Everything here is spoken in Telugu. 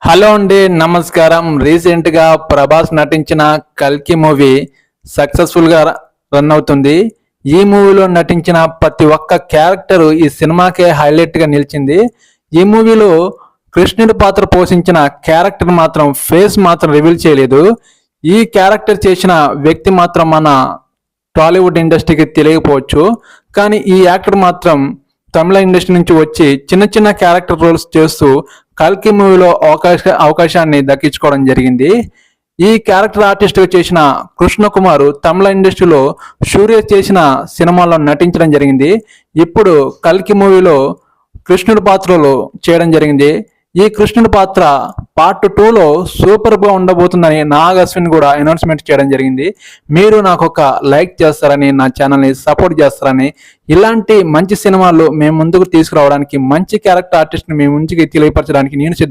హలో అండి, నమస్కారం. రీసెంట్గా ప్రభాస్ నటించిన కల్కి మూవీ సక్సెస్ఫుల్గా రన్ అవుతుంది. ఈ మూవీలో నటించిన ప్రతి ఒక్క క్యారెక్టర్ ఈ సినిమాకే హైలైట్గా నిలిచింది. ఈ మూవీలో కృష్ణుడి పాత్ర పోషించిన క్యారెక్టర్ మాత్రం ఫేస్ మాత్రం రివీల్ చేయలేదు. ఈ క్యారెక్టర్ చేసిన వ్యక్తి మాత్రం మన టాలీవుడ్ ఇండస్ట్రీకి తెలియకపోవచ్చు, కానీ ఈ యాక్టర్ మాత్రం తమిళ ఇండస్ట్రీ నుంచి వచ్చి చిన్న చిన్న క్యారెక్టర్ రోల్స్ చేస్తూ కల్కి మూవీలో అవకాశాన్ని దక్కించుకోవడం జరిగింది. ఈ క్యారెక్టర్ ఆర్టిస్ట్గా చేసిన కృష్ణ కుమార్ తమిళ ఇండస్ట్రీలో సూర్య చేసిన సినిమాల్లో నటించడం జరిగింది. ఇప్పుడు కల్కి మూవీలో కృష్ణుడి పాత్రలో చేయడం జరిగింది. ఈ కృష్ణుడి పాత్ర పార్ట్ 2లో సూపర్గా ఉండబోతుందని నాగ్ అశ్విన్ కూడా అనౌన్స్మెంట్ చేయడం జరిగింది. మీరు నాకు ఒక లైక్ చేస్తారని, నా ఛానల్ని సపోర్ట్ చేస్తారని, ఇలాంటి మంచి సినిమాలు మేము ముందుకు తీసుకురావడానికి, మంచి క్యారెక్టర్ ఆర్టిస్ట్ని మీ ముందుకి తెలియపరచడానికి నేను